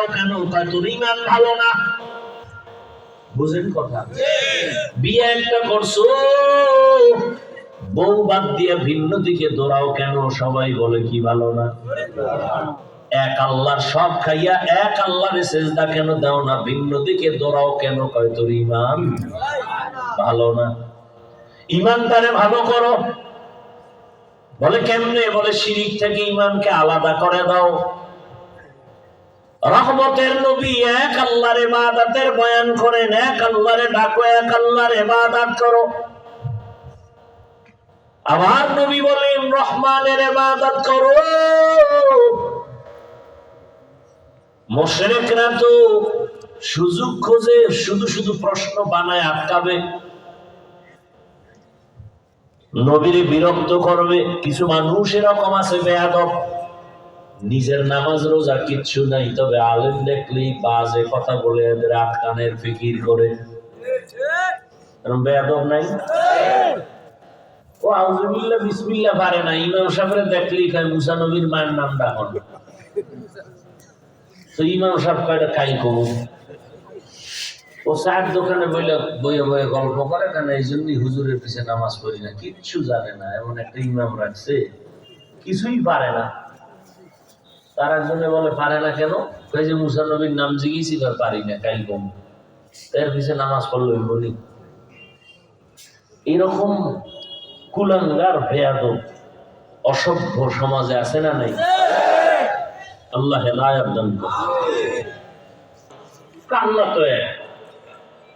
দাও কেন? কয় তোর ঈমান ভালো না। বুঝেন কথা? বিয়ে একটা করছো, বউ বাদ দিয়ে ভিন্ন দিকে দৌড়াও কেন? সবাই বলে কি ভালো না। এক আল্লাহর সব খাইয়া এক আল্লাহরে সেজদা কেন দাও না? ভিন্ন দিকে দৌড়াও কেন? কয় তোর ঈমান ভালো না। ঈমানটারে ভালো করো। বলে কেমনে? বলে শিরিক থেকে ঈমানকে আলাদা করে দাও। রহমতের নবী এক আল্লাহর ইবাদতের বয়ান করেন, এক আল্লাহরে ডাকো, এক আল্লাহর ইবাদত করো। আমার নবী বলেন রহমানের ইবাদত করো। মুশরিকরা তো সুযোগ খোঁজে, শুধু শুধু প্রশ্ন বানায় আটকাবে, নবীরে বিরক্ত করবে। কিছু মানুষ এরকম আছে বেয়াদব, নিজের নামাজ রোজা কিচ্ছু নাই, তবে আলেম দেখলেই বাজে কথা বলে এদের আটকানের ফিকির করে। এরকম বেয়াদব নাই? ও আউযুবিল্লাহ বিসমিল্লাহ পারে না, ইমাম সাহেবের দেখলেই কয় মুসা নবীর মায়ের নাম ডাকন। তো ইমাম সাহেব কয়টা কাই কমু, ও চায়ের দোকানে বইলে বইয়ে বইয়ে গল্প করে কেন? এই জন্যই হুজুরের পিছে নামাজ পড়ি না। কিচ্ছু জানে না, এমন একটা ইমাম রাখছে কিছুই পারে না। তার একজনে বলে পারে না কেন? কই যে মুসা নবীর নাম জিজ্ঞেসি পারি না, কাই কম, এর পিছে নামাজ পড়লো বলি। এরকম কুলাঙ্গার বেয়াদব অসভ্য সমাজে আছে না নাই? আল্লাহ হেদায়েত দান করুন। আল্লাহ তো এক,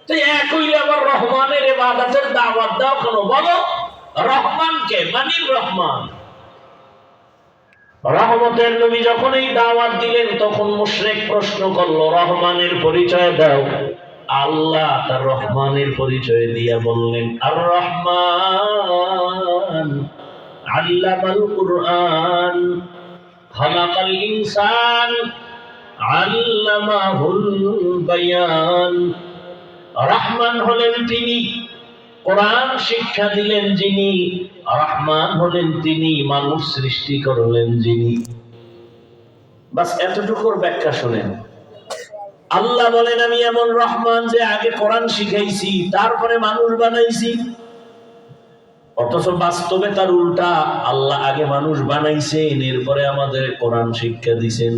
তো এক হইলে আবার রহমানের ইবাদতের দাওয়াত দাও কেন? বলো রহমানকে, মানির রহমান। রহমতের নবী যখন এই দাওয়াত দিলেন তখন মুশরিক প্রশ্ন করলো রহমানের পরিচয় দাও। আল্লাহ তার রহমানের পরিচয় দিয়া বললেন আর রহমান আল্লামাল কুরআন খালাকাল ইনসান আল্লামাহুল বায়ান। রহমান হলেন তিনি, কোরআন শিক্ষা দিলেন যিনি। রহমান হলেন তিনি, মানুষ সৃষ্টি করলেন যিনি। বাস এতটুকুর ব্যাখ্যা শুনেন। আল্লাহ বলেন আমি এমন রহমান যে আগে কোরআন শিখাইছি, তারপরে মানুষ বানাইছি। অথচ বাস্তবে তার উল্টা, আল্লাহ আগে মানুষ বানাইছেন, এরপরে আমাদের কোরআন শিক্ষা দিছেন।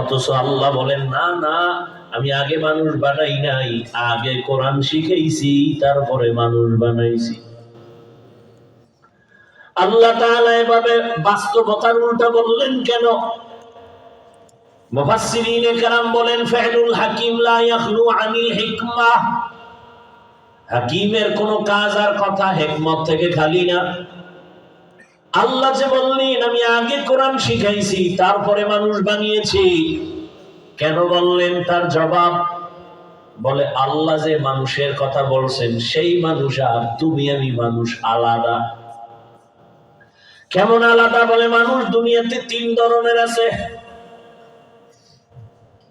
অথচ আল্লাহ বলেন না না, আমি আগে মানুষ বানাই নাই, আগে কোরআন শিখাইছি, তারপরে মানুষ বানাইছি। আল্লাহ তাআলা এভাবে বাস্তবতার উল্টা বললেন কেন? মুফাসসিরিনে কেরাম বলেন ফাইলুল হাকিম লা ইয়াখলু আনিল হিকমাহ। হাকিমের কোন কাজ আর কথা হিকমত থেকে খালি না। আল্লাহ যে বললেন আমি আগে কোরআন শিখাইছি, তারপরে মানুষ বানিয়েছি, কেন বললেন? তার জবাব বলে আল্লাহ যে মানুষের কথা বলছেন সেই মানুষ আর তুমি আমি মানুষ আলাদা। কেমন আলাদা? বলে মানুষ দুনিয়াতে তিন ধরনের আছে,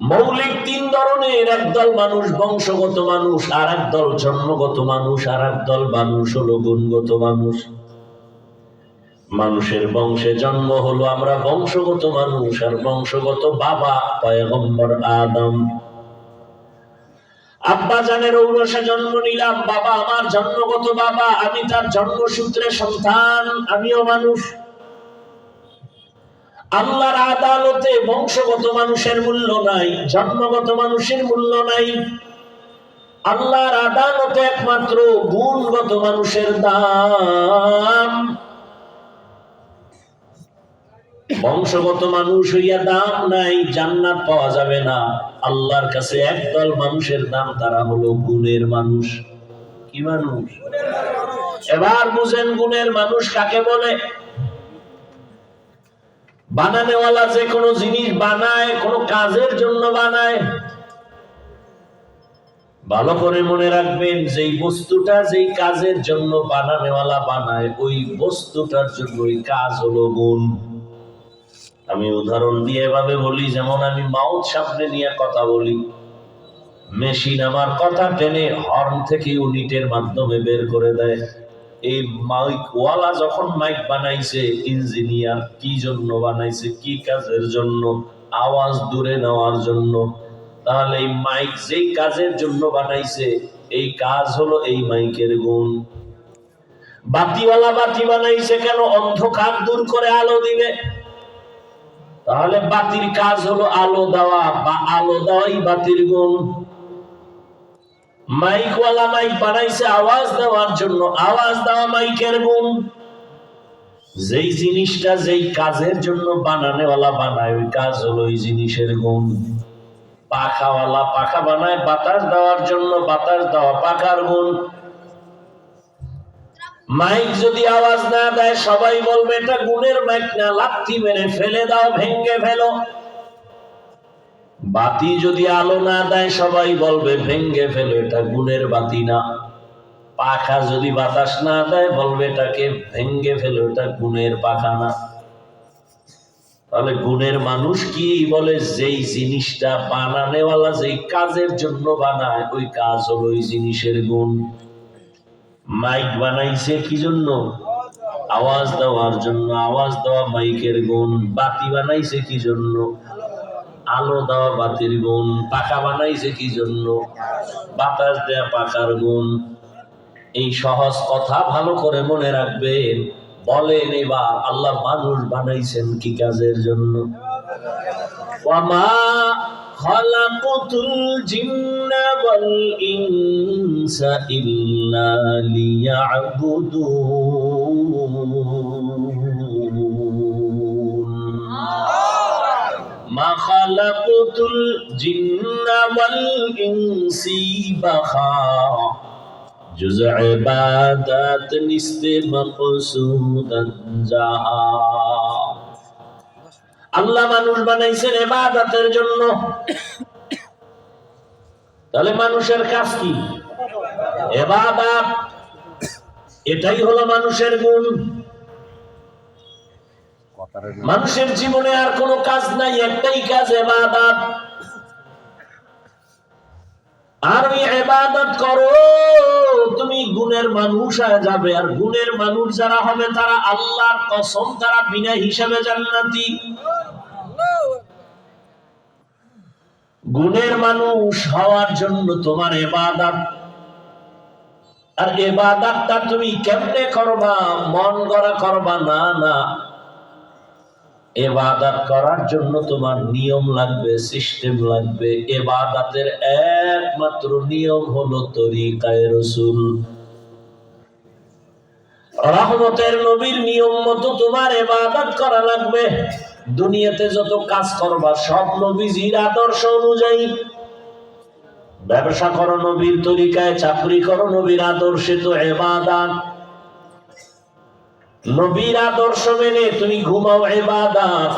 মৌলিক তিন ধরনের। একদল মানুষ বংশগত মানুষ, আর একদল জন্মগত মানুষ, আর একদল মানুষ হলো গুণগত মানুষ। মানুষের বংশে জন্ম হলো আমরা বংশগত মানুষ, আর বংশগত বাবা পয়গম্বর আদম। আব্বা জানের ঔরসে জন্ম নিলাম, বাবা আমার জন্মগত বাবা, আমি তার জন্মসূত্রে সন্তান, আমিও মানুষ। আল্লাহর আদালতে বংশগত মানুষের মূল্য নাই, জন্মগত মানুষের মূল্য নাই। আল্লাহর আদালতে একমাত্র গুণগত মানুষের দাম। বংশগত মানুষ হইয়া দাম নাই, জান্নাত পাওয়া যাবে না। আল্লাহর কাছে একদল মানুষের দাম, তারা হলো গুণের মানুষ। কি মানুষ? এবার বুঝেন গুণের মানুষ কাকে বলে। বানানেওয়ালা যে কোনো জিনিস বানায়, কোনো কাজের জন্য বানায়। ভালো করে মনে রাখবেন, যেই বস্তুটা যেই কাজের জন্য বানানেওয়ালা বানায়, ওই বস্তুটার জন্য ওই কাজ হলো গুণ। আমি উদাহরণ দিয়ে এভাবে বলি, যেমন আমি মাউথ সামনে নিয়ে কথা বলি, মেশিন আমার কথা টেনে হর্ন থেকে ইউনিটের মাধ্যমে বের করে দেয়। এই মাইক ওয়ালা যখন মাইক বানাইছে, ইঞ্জিনিয়ার কি জন্য বানাইছে, কি কাজের জন্য? আওয়াজ দূরে নেওয়ার জন্য। তাহলে এই মাইক যেই কাজের জন্য বানাইছে, এই কাজ হলো এই মাইকের গুণ। বাতিওয়ালা বাতি বানাইছে কেন? অন্ধকার দূর করে আলো দিবে। তাহলে বাতির কাজ হলো আলো দেওয়া, বা আলো দেওয়াই বাতির গুণ। মাইকওয়ালা মাইক বানাইছে আওয়াজ দেওয়ার জন্য, আওয়াজ দেওয়া মাইকের গুণ। যেই জিনিসটা যেই কাজের জন্য বানানোওয়ালা বানায়, ওই কাজ হলো ওই জিনিসের গুণ। পাখাওয়ালা পাখা বানায় বাতাস দেওয়ার জন্য, বাতাস দেওয়া পাখার গুণ। মাইক যদি আওয়াজ না দেয়, সবাই বলবে এটা গুণের মাইক না, লাথি মেরে ফেলে দাও, ভেঙ্গে ফেলো। বাতি যদি আলো না দেয়, সবাই বলবে ভেঙ্গে ফেলো, এটা গুণের বাতি না। পাখা যদি বাতাস না দেয়, বলবে এটাকে ভেঙ্গে ফেলো, এটা গুণের পাখা না। তাহলে গুণের মানুষ কি বলে? যেই জিনিসটা বানানোওয়ালা যেই কাজের জন্য বানায়, ওই কাজ হলো ওই জিনিসের গুণ। মাইক বানাইছে কি জন্য? আওয়াজ দেওয়ার জন্য, আওয়াজ দেওয়া মাইকের গুণ। বাতি বানাইছে কি জন্য? আলো দেওয়া বাতির গুণ। পাখা বানাইছে কি জন্য? বাতাস দেওয়া পাখার গুণ। এই সহজ কথা ভালো করে মনে রাখবেন। বলেন এবার, আল্লাহ মানুষ বানাইছেন কি কাজের জন্য? ওয়ামা খালাকুতুল জিন্না ওয়াল ইনসা ইল্লা লিয়াবুদুন। মা খালাকুতুল জিন্না ওয়াল ইনসি বাখা जुज़ इबादत निस्ते मक़सूदन जहा। আল্লাহ মানুষ বানাইছেন ইবাদতের জন্য। তাহলে মানুষের কাজ কি? ইবাদত। এটাই হলো মানুষের গুণ। মানুষের জীবনে আর কোনো কাজ নাই, একটাই কাজ, ইবাদত। আর ওই ইবাদত করো, তুমি গুণের মানুষ হয়ে যাবে। আর গুণের মানুষ যারা হবে, তারা আল্লাহর কসম, তারা বিনা হিসাবে জান্নাতি। গুণের মানুষ হওয়ার জন্য তোমার ইবাদত। আর ইবাদতটা তুমি কেমনে করবা? মন গড়া করবা না, না। ইবাদত করার জন্য তোমার নিয়ম লাগবে, সিস্টেম লাগবে। ইবাদতের একমাত্র নিয়ম হলো তরিকায়ে রাসূল। রহমতের নবীর নিয়ম মতো তোমার ইবাদত করা লাগবে। দুনিয়াতে যত কাজ করবা সব নবীজির আদর্শ অনুযায়ী। ব্যবসা করো নবীর তরিকায়, চাকরি করো নবীর আদর্শে, তো ইবাদত। নবীর আদর্শ মেনে তুমি ঘুমাও, ইবাদত।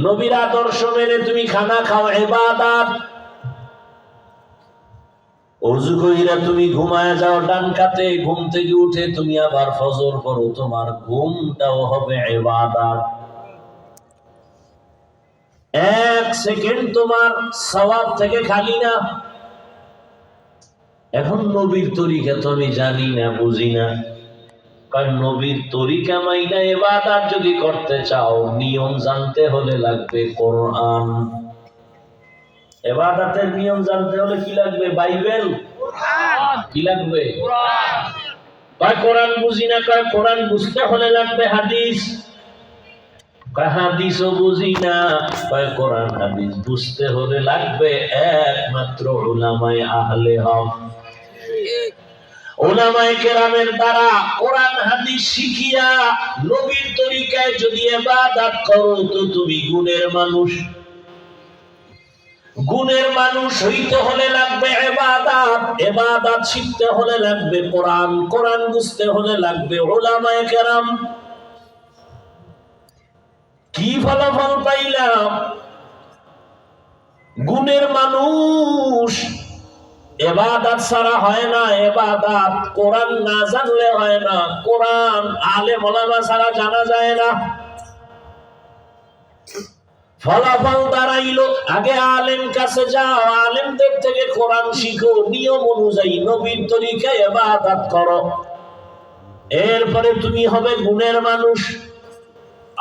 নবীর আদর্শ মেনে তুমি খানা খাও, ইবাদত। ওযু কইরা তুমি ঘুমায় যাও ডান কাতে, ঘুম থেকে উঠে তুমি আবার ফজর পড়ো, তোমার ঘুমটাও হবে ইবাদত। এক সেকেন্ড তোমার সওয়াব থেকে খালি না। এখন নবীর তরিকা তো আমি জানি না, বুঝি না। কারণ নবীর তরিকা মাইনা ইবাদত যদি করতে চাও, নিয়ম জানতে হলে লাগবে কোরআন। ইবাদতের নিয়ম জানতে হলে কি লাগবে? বাইবেল। কি লাগবে? কয় কোরআন বুঝি না, কয় কোরআন বুঝতে হলে লাগবে হাদিস। কয় হাদিসও বুঝি না, কয় কোরআন হাদিস বুঝতে হলে লাগবে একমাত্র উলামায়ে আহলে হক। উলামায়ে কেরামের দ্বারা কোরআন হাদিস শিখিয়া নবীর তরিকায় যদি ইবাদত করো, তো তুমি গুণের মানুষ। গুণের মানুষ হইতে হলে লাগবে ইবাদত। ইবাদত শিখতে হলে লাগবে কোরআন। কোরআন বুঝতে হলে লাগবে উলামায়ে কেরাম। কি ফলাফল পাইলাম? গুণের মানুষ। ইবাদত ছাড়া হয় না ইবাদত, কোরআন না জানলে হয় না। কোরআন আলেম ওলামা ছাড়া জানা যায় না। ফলাফল দাঁড়াইলো, আগে আলেম কাছে যাও, আলেমদের থেকে কোরআন শিখো, নিয়ম অনুযায়ী নবীর তরিকায় ইবাদত করো। এরপরে তুমি হবে গুণের মানুষ।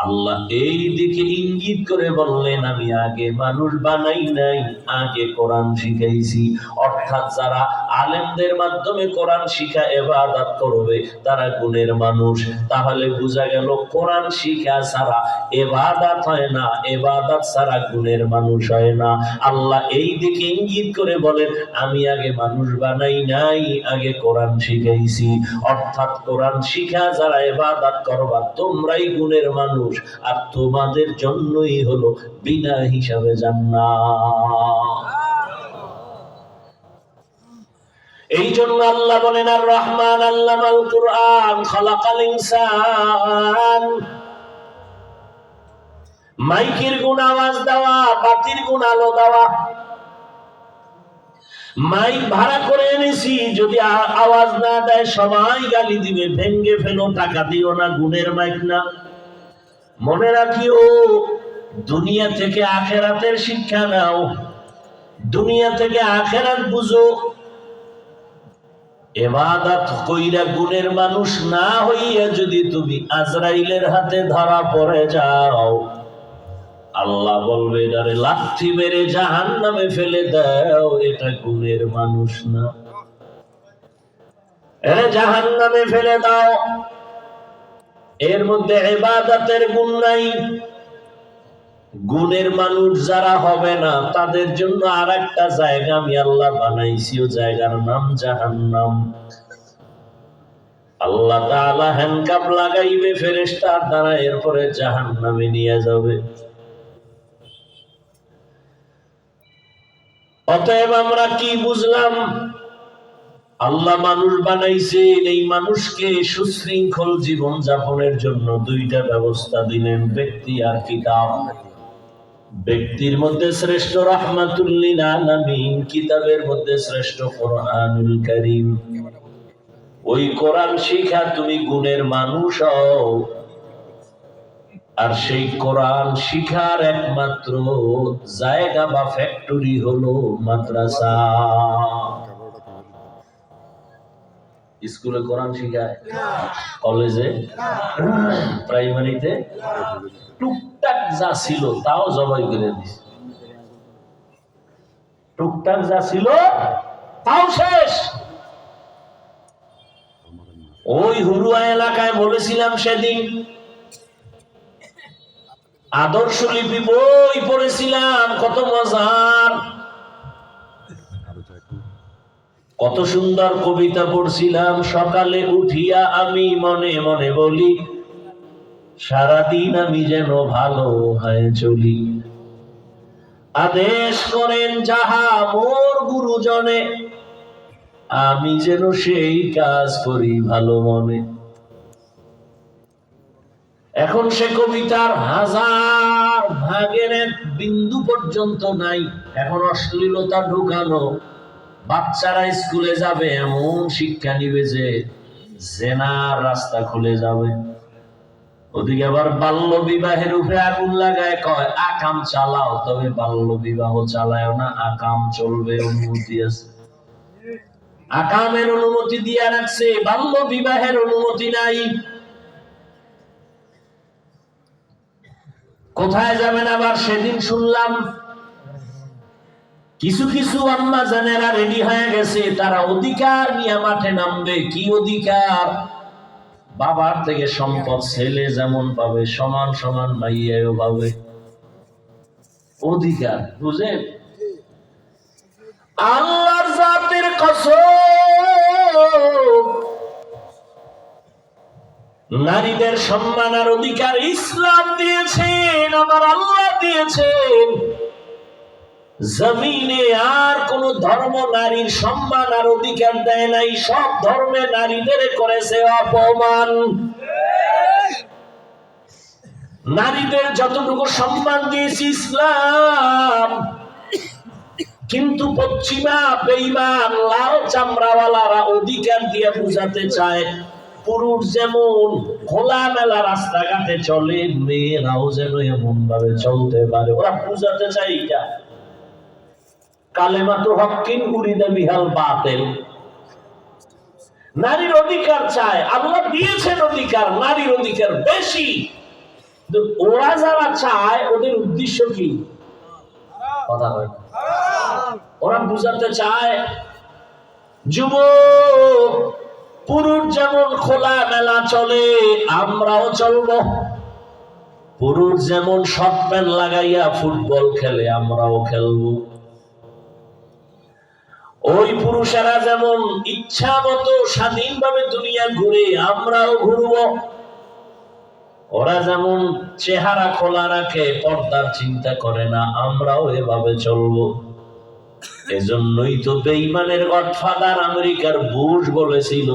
আল্লাহ এই দিকে ইঙ্গিত করে বললেন, আমি আগে মানুষ বানাই নাই, আগে কোরআন শিখাইছি। অর্থাৎ যারা আলেমদের মাধ্যমে কোরআন শিখা ইবাদত করবে তারা গুণের মানুষ। তাহলে বোঝা গেল কোরআন শিখা ছাড়া ইবাদত হয় না, ইবাদত ছাড়া গুণের মানুষ হয় না। আল্লাহ এই দিকে ইঙ্গিত করে বলেন, আমি আগে মানুষ বানাই নাই, আগে কোরআন শিখাইছি। অর্থাৎ কোরআন শিখা যারা ইবাদত করবা তোমরাই গুণের মানুষ, আর তোমাদের জন্যই হলো বিনা হিসাবে জান্নাত। এই জন্য আল্লাহ বলেন, আর রহমান আল্লামাল কুরআন খালাকাল ইনসান। মাইকের গুণ আওয়াজ দেওয়া, বাতির গুণ আলো দেওয়া। মাইক ভাড়া করে এনেছি, যদি আওয়াজ না দেয় সবাই গালি দিবে, ভেঙ্গে ফেলো, টাকা দিও না, গুণের মাইক না। মনে রাখিও, দুনিয়া থেকে আখেরাতের শিক্ষা নাও, দুনিয়া থেকে আখেরাত বুঝো। ইবাদত কইরা গুণের মানুষ না হইয়া যদি তুমি আজরাইলের হাতে ধরা পড়ে যাও, আল্লাহ বলবে এটারে লাথি মেরে জাহান্নামে ফেলে দাও, এটা গুণের মানুষ না, এরে জাহান্নামে ফেলে দাও। এর মধ্যে ইবাদতের গুণ নাই। গুণের মানুষ যারা হবে না তাদের জন্য আরেকটা জায়গা আমি আল্লাহ বানাইছি, ও জায়গার নাম জাহান্নাম। আল্লাহ তাআলা হ্যান্ডকাপ লাগাইবে ফেরেশতার দ্বারা, এরপরে জাহান্নামে নিয়ে যাবে। অতএব আমরা কি বুঝলাম? আল্লাহ মানুষ বানাইছেন, এই মানুষকে সুশৃঙ্খল জীবন যাপনের জন্য দুইটা ব্যবস্থা দিলেন, ব্যক্তি আর কিতাব। ব্যক্তির মধ্যে শ্রেষ্ঠ রাহমাতুল লিল আলামিন, কিতাবের মধ্যে শ্রেষ্ঠ কোরআনুল কারীম। ওই কোরআন শিখা তুমি গুণের মানুষ হও, আর সেই কোরআন শিখার একমাত্র জায়গা বা ফ্যাক্টরি হলো মাদ্রাসা। স্কুলে কোরআন শিখায়, কলেজে, প্রাইমারিতে টুকটাক যা ছিল তাও জবাই করে দিছে, টুকটাক যা ছিল তাও শেষ। ওই হুরুয়া এলাকায় বলেছিলাম সেদিন, আদর্শ লিপি বই পড়েছিলাম, কত মজার, কত সুন্দর কবিতা পড়ছিলাম। সকালে উঠিয়া আমি মনে মনে বলি, সারাদিন আমি যেন ভালো হয় চলি। আদেশ করেন যাহা মোর গুরুজনে, আমি যেন সেই কাজ করি ভালো মনে। এখন সে কবিতার হাজার ভাগের এক বিন্দু পর্যন্ত নাই। এখন অশ্লীলতা ঢুকানো, বাচ্চারা স্কুলে যাবে এমন শিক্ষা নিবে যে জেনার রাস্তা খুলে যাবে। ওদিকে আবার বাল্য বিবাহের উপরে আগুন লাগায়, কয় আকাম চালাও, তবে বাল্য বিবাহ চালায় না, আকাম চলবে, অনুমতি আছে। আকামের অনুমতি দিয়ে রাখছে, বাল্য বিবাহের অনুমতি নাই। কোথায় যাবেন আবার? সেদিন শুনলাম কিছু কিছু আম্মা জানেরা রেডি হয়ে গেছে, তারা অধিকার নিয়ে মাঠে নামবে। কি অধিকার? বাবার থেকে সম্পদ ছেলে যেমন পাবে সমান সমান মাইয়াও পাবে, অধিকার। বুঝেন? আল্লাহর জাতের কসম, নারীদের সম্মান আর অধিকার ইসলাম দিয়েছেন, আমার আল্লাহ দিয়েছেন। জমিনে আর কোন ধর্ম নারীর সম্মান আর অধিকার দেয় নাই। সব ধর্মে নারীদের করেছে অপমান। নারীদের যতটুকু সম্মান দিয়েছে ইসলাম, কিন্তু পশ্চিমা বেঈমান লাল চামড়াওয়ালারা অধিকার দিয়ে বুঝাতে চায় পুরুষ যেমন খোলামেলা রাস্তাঘাটে চলে, মেয়েরাও যেন এমন ভাবে চলতে পারে। ওরা বুঝাতে চায় এটা কালেমাতুল হক্কিন উরিদা বিহাল বাতিল। নারীর অধিকার চায়, আল্লাহ দিয়েছেন অধিকার, নারীর অধিকার বেশি। ওরা যারা চায় ওদের উদ্দেশ্য কি? কথা হয়, ওরা বুঝাতে চায় যুবক পুরুষ যেমন খোলা মেলা চলে আমরাও চলবো, পুরুষ যেমন শর্ট প্যান্ট লাগাইয়া ফুটবল খেলে আমরাও খেলবো, ওই পুরুষেরা যেমন ইচ্ছা মতো স্বাধীনভাবে দুনিয়া ঘুরে আমরাও ঘুরবো, ওরা যেমন চেহারা খোলা রাখে পর্দার চিন্তা করে না আমরাও এভাবে চলবো। এজন্যই তো বেঈমানের গডফাদার আমেরিকার বুশ বলেছিল,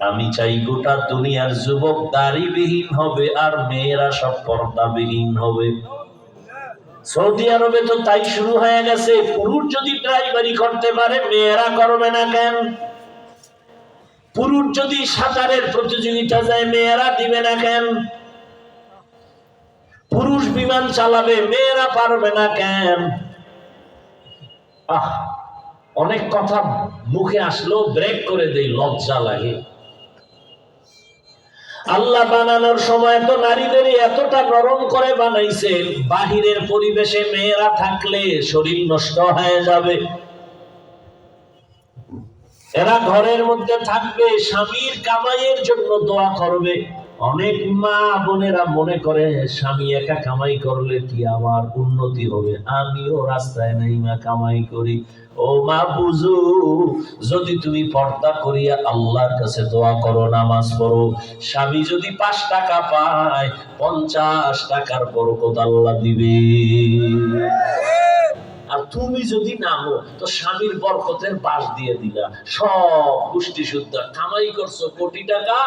আমি চাই গোটা দুনিয়ার যুবক দাড়িবিহীন হবে আর মেয়েরা সব পর্দাবিহীন হবে। সৌদি আরবে তো তাই শুরু হয়ে গেছে। পুরুষ যদি ড্রাইভারি করতে পারে মেয়েরা করবে না কেন? পুরুষ যদি সাঁতারের প্রতিযোগিতা যায় মেয়েরা দিবে না কেন? পুরুষ বিমান চালাবে মেয়েরা পারবে না কেন? অনেক কথা মুখে আসলেও ব্রেক করে দেই, লজ্জা লাগে। আল্লাহ বানানোর সময় তো নারীদের এতটা নরম করে বানাইছেন, বাহিরের পরিবেশে মেয়েরা থাকলে শরীর নষ্ট হয়ে যাবে। এরা ঘরের মধ্যে থাকবে, স্বামীর কামাইয়ের জন্য দোয়া করবে। অনেক মা বোনেরা মনে করে স্বামী একা কামাই করলে কি আমার উন্নতি হবে, আমিও রাস্তায় নেইমা কামাই করি। ও মা বুঝু, যদি তুমি পর্দা করিয়া আল্লাহর কাছে দোয়া করো, নামাজ পড়ো, স্বামী যদি 5 টাকা পায় 50 টাকার বরকত আল্লাহ দিবে। আর তুমি যদি নামো তো স্বামীর বরকতের বাস দিয়ে দিলা, সব পুষ্টি শুদ্ধ কামাই করছো কোটি টাকা,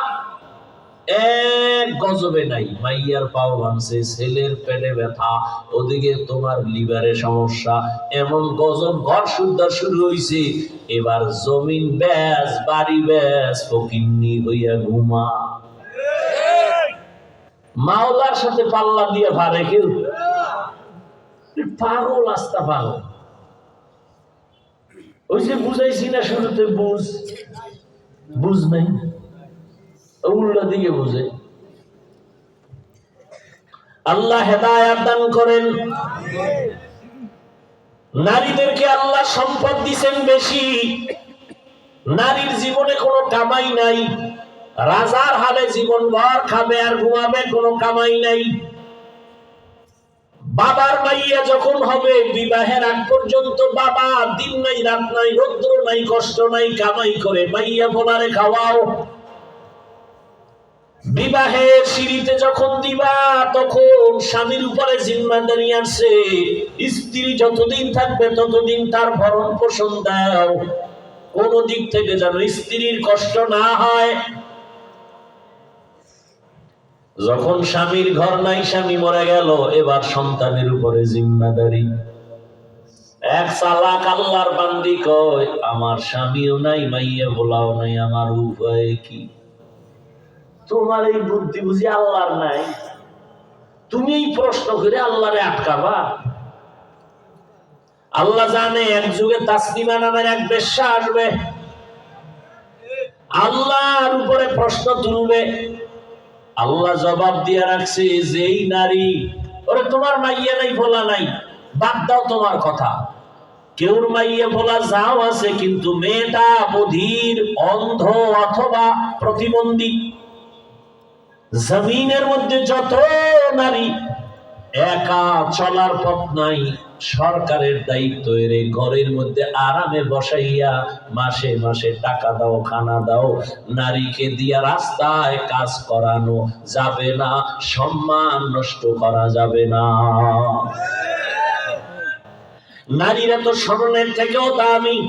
এক গজবে নাই। মাইয়ার পাও ভাঙছে, ছেলের পেটে ব্যথা, ওদিকে তোমার লিভারে সমস্যা, এমন গজব ঘর শুদ্ধ শুরু হইছে। এবার জমিন বেচ, বাড়ি বেচ, ফকিন্নি হইয়া ঘুমা। মাওলার সাথে পাল্লা দিয়ে ভারে কেউ? পাগল, আস্তা পাগল। ওই যে বুঝাইছি না শুরুতে, বুঝ নাই, উল্টা দিকে বুঝে। আল্লাহ হেদায়েত দান করেন। নারীদেরকে আল্লাহ সম্পদ দিবেন বেশি, নারীর জীবনে কোনো কামাই নাই, রাজার হালে জীবন ভর খাবে আর ঘুমাবে, কোনো কামাই নাই। বাবার মাইয়া যখন হবে বিবাহের আগ পর্যন্ত বাবা দিন নাই রাত নাই রৌদ্র নাই কষ্ট নাই কামাই করে মাইয়া বোনারে খাওয়াও। বিবাহের সিঁড়িতে যখন দিবা তখন স্বামীর উপরে জিম্মাদারি আছে, স্ত্রী যতদিন থাকবে ততদিন তার ভরণ পোষণ দাও, কোন দিক থেকে যেন স্ত্রীর কষ্ট না হয়। যখন স্বামীর ঘর নাই, স্বামী মরে গেল, এবার সন্তানের উপরে জিম্মাদারি। এক চালাক আল্লাহর বান্দি কয়, আমার স্বামীও নাই মাইয়া বলাও নাই, আমার উপায় কি? তোমার এই বুদ্ধি বুঝি আল্লাহর নাই? তুমি এই প্রশ্ন করে আল্লাহরে আটকাবা? আল্লাহ জানে এক যুগে তাসলিমা নামের এক বেশ্যা আসবে, আল্লাহর উপরে প্রশ্ন তুলবে। আল্লাহ জবাব দিয়ে রাখছে, যেই নারী, ওরে তোমার মাইয়া নাই বলা নাই, বাদ দাও তোমার কথা, কেউর মাইয়া বলা যাও আছে, কিন্তু মেয়েটা বধির, অন্ধ অথবা প্রতিবন্ধী। জমিনের মধ্যে যত নারী, একা চলার পথ নাই, সরকারের দায়িত্ব এর ঘরের মধ্যে আরামে বসাইয়া মাসে মাসে টাকা দাও, খানা দাও। নারীকে দিয়া রাস্তায় কাজ করানো যাবে না, সম্মান নষ্ট করা যাবে না। নারীরা তো স্মরণের থেকেও দামি।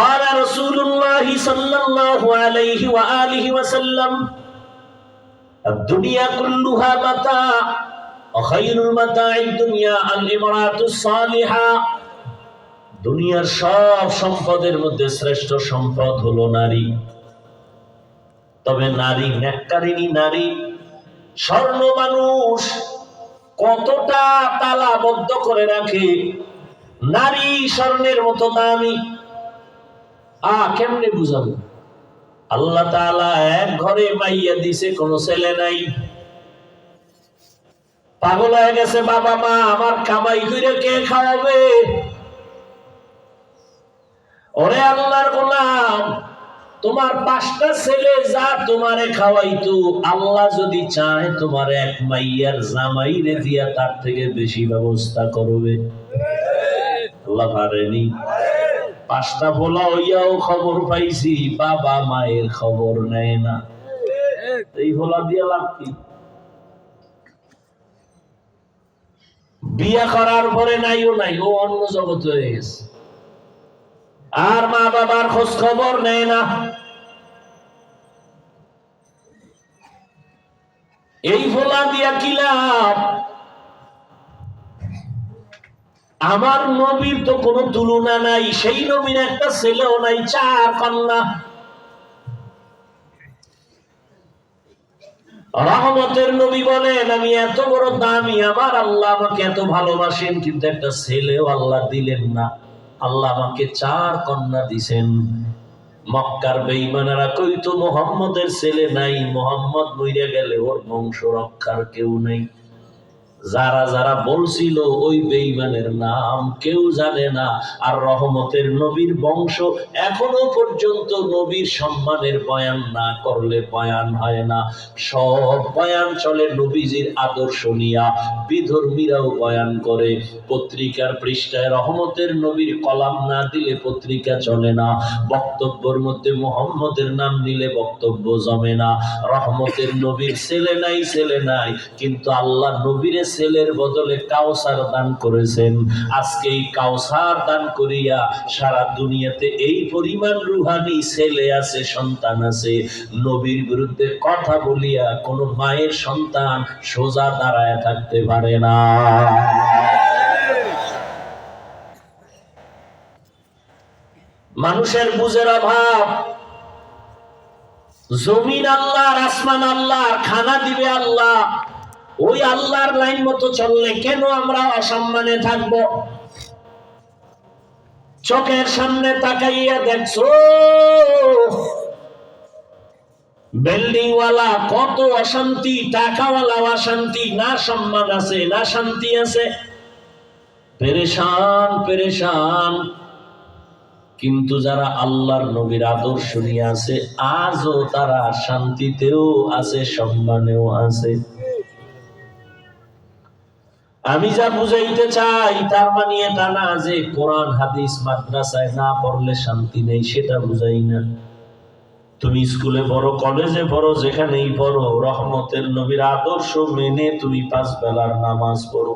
قال رسول الله صلى الله عليه وآله وسلم الدنيا كلها متاع وخير المتاع الدنيا الامرأة الصالحة। দুনিয়ার সব সম্পদের মধ্যে শ্রেষ্ঠ সম্পদ হলো নারী। তবে নারী নেককারিনী, নারী স্বর্ণ মানুষ কতটা তালাবদ্ধ করে রাখে, নারী স্বর্ণের মতো দামি। কেমনে বুঝাবো? আল্লাহ তাআলা এক ঘরে মাইয়া দিছে, কোনো ছেলে নাই, পাগল হয়ে গেছে, বাবা মা আমার কামাই করে কে খাওয়াবে? ওরে আল্লাহর গোলাম, তোমার 5টা ছেলে যা তোমারে খাওয়াইতো, আল্লাহ যদি চায় তোমার এক মাইয়ার জামাই রে দিয়া তার থেকে বেশি ব্যবস্থা করবে। আল্লাহ পারেনি? 5টা ভোলা হইয়াও খবর পাইছি বাবা মায়ের খবর নেয় না। এই ভোলা দিয়া লাভ কি? বিয়া করার পরে নাইও নাই, ও অন্য জগৎ হয়ে গেছে, আর মা বাবার খোঁজ খবর নেয় না। এই ভোলা দিয়া কি লাভ? আমার নবীর তো কোনো তুলনা নাই, সেই নবীর একটা ছেলেও নাই, 4 কন্যা। রহমতের নবী বলেন, আমি এত বড় দামি, আমার আল্লাহ আমাকে এত ভালোবাসেন, কিন্তু একটা ছেলেও আল্লাহ দিলেন না। আল্লাহ আমাকে 4 কন্যা দিছেন। মক্কার বেঈমানেরা কইতো মুহাম্মদের ছেলে নাই, মুহাম্মদ মইরা গেলে ওর বংশ রক্ষার কেউ নাই। যারা যারা বলছিল ওই বেঈমানের নাম কেউ জানে না। আর রহমতের নবীর বংশ এখনো পর্যন্ত নবীর সম্মানের বয়ান না করলে বয়ান হয় না। সব বয়ান চলে নবীজির আদর্শ নিয়া। বিধর্মীরাও বয়ান করে, পত্রিকার পৃষ্ঠায় রহমতের নবীর কলাম না দিলে পত্রিকা চলে না। বক্তব্যের মধ্যে মুহাম্মদের নাম নিলে বক্তব্য জমে না। রহমতের নবীর ছেলে নাই, ছেলে নাই, কিন্তু আল্লাহ নবীর ছেলের বদলে কাউসার দান করেছেন। আজকে এই কাউসার দান করিয়া সারা দুনিয়াতে এই পরিমাণ রুহানি ছেলে আছে, সন্তান আছে। নবীর বিরুদ্ধে কথা বলিয়া কোন মায়ের সন্তান সোজা দাঁড়ায় থাকতে পারে না। মানুষের বুঝের অভাব। জমিন আল্লাহর, আসমান আল্লাহর, খানা দিবে আল্লাহ। ওই আল্লাহর লাইন মতো চললে কেন আমরা অসম্মানে থাকব? চোখের সামনে তাকাইয়া দেখছো বিল্ডিং ওয়ালা কত অশান্তি, টাকাওয়ালা অশান্তি, না সম্মান আছে না শান্তি আছে, পেরেশান পেরেশান। কিন্তু যারা আল্লাহর নবীর আদর্শ নিয়ে আছে আজও তারা শান্তিতেও আছে, সম্মানেও আছে। আমি যা বুঝাইতে চাই তার মানে এটা না যে কোরআন হাদিস মাদ্রাসায় না পড়লে শান্তি নেই, সেটা বুঝাই না। তুমি স্কুলে পড়ো, কলেজে পড়ো, যেখানেই পড়ো, রহমতের নবীর আদর্শ মেনে তুমি 5 বেলার নামাজ পড়ো।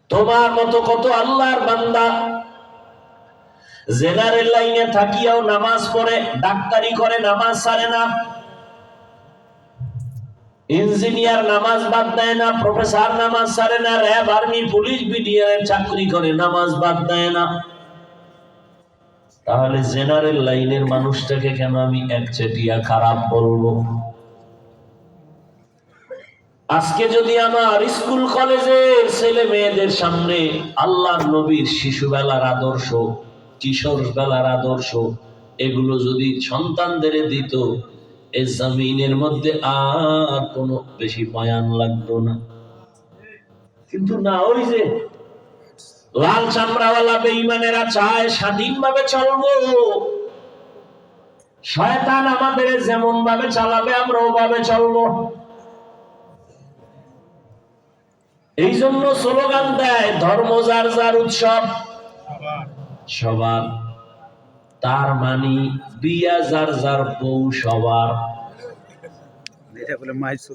তোমার মতো কত আল্লাহর বান্দা জেনারেল লাইনে থাকিয়াও নামাজ পড়ে, ডাক্তারি করে, নামাজ ছাড়ে না। ইঞ্জিনিয়ার নামাজ বাদ দেয় না, প্রফেসর নামাজ ছাড়ে না, র্যাব, আর্মি, পুলিশ, বিডিআর চাকরি করে, নামাজ বাদ দেয় না। তাহলে জেনারেল লাইনের মানুষটাকে কেন আমি একচেটিয়া খারাপ বলবো? আজকে যদি আমার স্কুল কলেজের ছেলে মেয়েদের সামনে আল্লাহর নবীর শিশুবেলার আদর্শ, কিশোর বেলার আদর্শ, এগুলো যদি সন্তানদের দিত, এই জমিনের মধ্যে আর কোনো বেশি বয়ান লাগতো না। কিন্তু না, ওই যে লাল চামড়াওয়ালা বেঈমানেরা চায় স্বাধীনভাবে চলবো। শয়তান আমাদের যেমন ভাবে চালাবে আমরা ওভাবে চলবো। এই জন্য স্লোগান দেয়, ধর্ম যার যার, উৎসব সবার। তার মানে বিয়া যার যার, বউ সবার।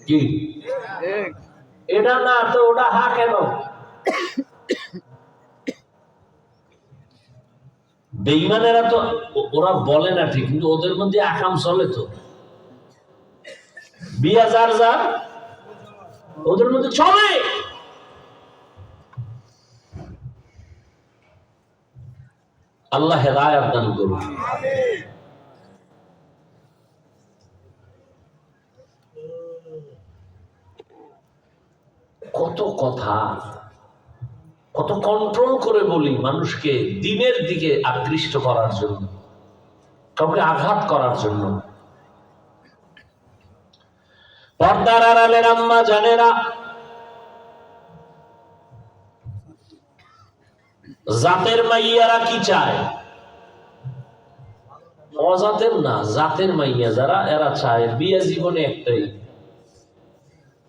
কি এটা না তো ওটা হা কেন? বেঈমানেরা তো ওরা বলে না ঠিক, কিন্তু ওদের মধ্যে আকাম চলে তো। বিয়া যার যার, ওদের মধ্যে চলে। আল্লাহ হেদায়েত দান করুন। কত কথা, কত কন্ট্রোল করে বলি মানুষকে দিনের দিকে আকৃষ্ট করার জন্য, কাউকে আঘাত করার জন্য। পর্দার আড়ালের আম্মা জানেরা, জাতের মাইয়ারা কি চায়? অজাতের না, জাতের মাইয়া যারা, এরা চায় বিয়ে জীবনে একটাই,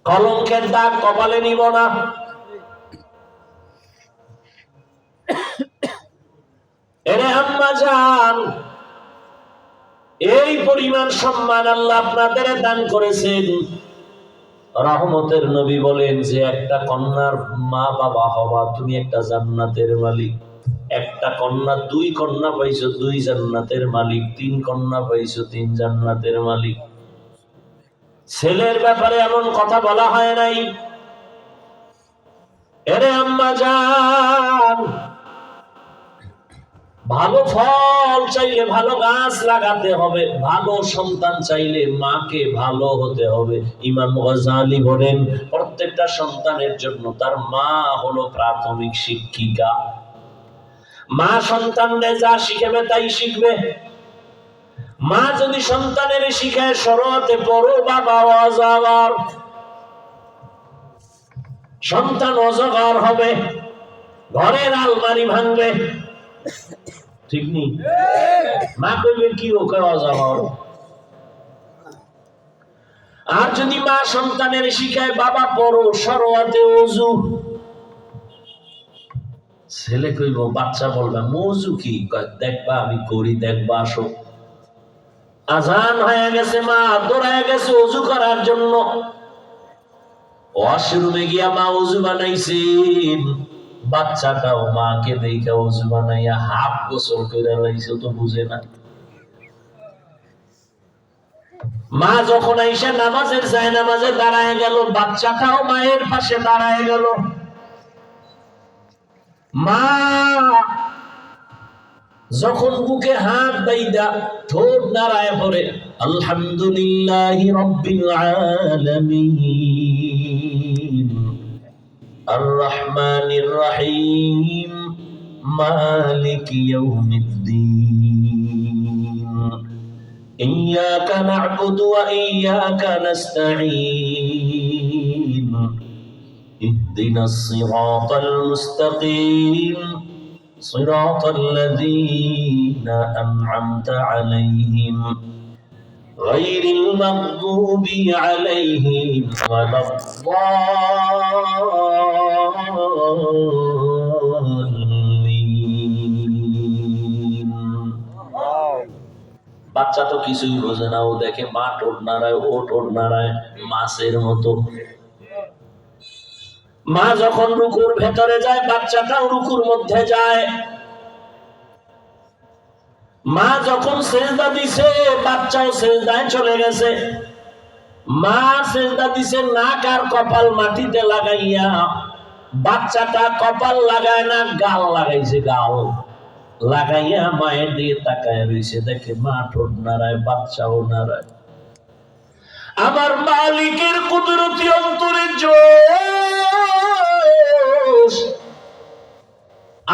কলঙ্কের দাগ কপালে নিব না। এরে আম্মা জান, এই পরিমাণ সম্মান আল্লাহ আপনাদের দান করেছেন। রহমতের নবী বলেন যে একটা কন্যার মা বাবা হওয়া, তুমি একটা জান্নাতের মালিক। একটা কন্যা, 2 কন্যা পাইছো, 2 জান্নাতের মালিক। 3 কন্যা পাইছো, 3 জান্নাতের মালিক। ছেলের ব্যাপারে এমন কথা বলা হয় নাই। এরে আম্মা জান, ভালো ফল চাইলে ভালো গাছ লাগাতে হবে, ভালো সন্তান চাইলে মাকে ভালো হতে হবে। ইমাম গাজ্জালী বলেন প্রত্যেকটা সন্তানের জন্য তার মা হলো প্রাথমিক শিক্ষিকা। মা সন্তানকে যা শিখাবে তাই শিখবে। মা যদি সন্তানের শিখায় শরীয়তে পড়ো বাবা অজাগর, সন্তান অজাগর হবে, ঘরের আলমারি ভাঙবে। ঠিক নেই? মা কইবে কি ওকে অজাগর। আর যদি মা সন্তানের শিখায় বাবা পড়ো শরীয়তে ওযু, ছেলে কইব, বাচ্চা বলবে ওযু কি? দেখবা আমি করি, দেখবা আসো। আজান হয়ে গেছে, মা দৌড়ায় গেছে ওযু করার জন্য। ওয়াশরুমে গিয়া মা ওযু বানাইছেন, বাচ্চাটাও মাকে দেখে ওযু বানাইয়া হাফ গোসল করে লাইছে, তো বুঝে না। মা যখন আইসা নামাজের জায়নামাজে দাঁড়ায় গেল, বাচ্চাটাও মায়ের পাশে দাঁড়ায় গেল। মা যখন বুকে হাত বাইদা ঠোঁট নাড়ায় পড়ে আলহামদুলিল্লাহি রাব্বিল আলামিন আর রহমানির রহিম মালিকি ইয়াউমিদ্দিন ইয়্যাকা না'বুদু ওয়া ইয়্যাকা নাস্তাঈন ইহদিনাস সিরাতাল মুস্তাকিম صراط الذين أنعمت عليهم غير المغضوب عليهم ولا الضالين। বাচ্চা তো কিছুই বোঝে না, ও দেখে মা ঠোঁট নাড়ায়, ও ঠোঁট নাড়ায় মাছের মতো। মা যখন রুকুর ভেতরে যায়, বাচ্চাটাও রুকুর মধ্যে যায়। মা যখন সেজদা দিছে, বাচ্চাও সেজদায় চলে গেছে। মা সেজদা দিছে নাক আর কপাল মাটিতে লাগাইয়া, বাচ্চাটা কপাল লাগায় না, গাল লাগাইছে। গাল লাগাইয়া মায়ের দিকে তাকায় রইছে, দেখে মা ঠোঁট নাড়ায়, বাচ্চাও নাড়ায়। আমার মালিকের কুদরতি অন্তরে জোশ,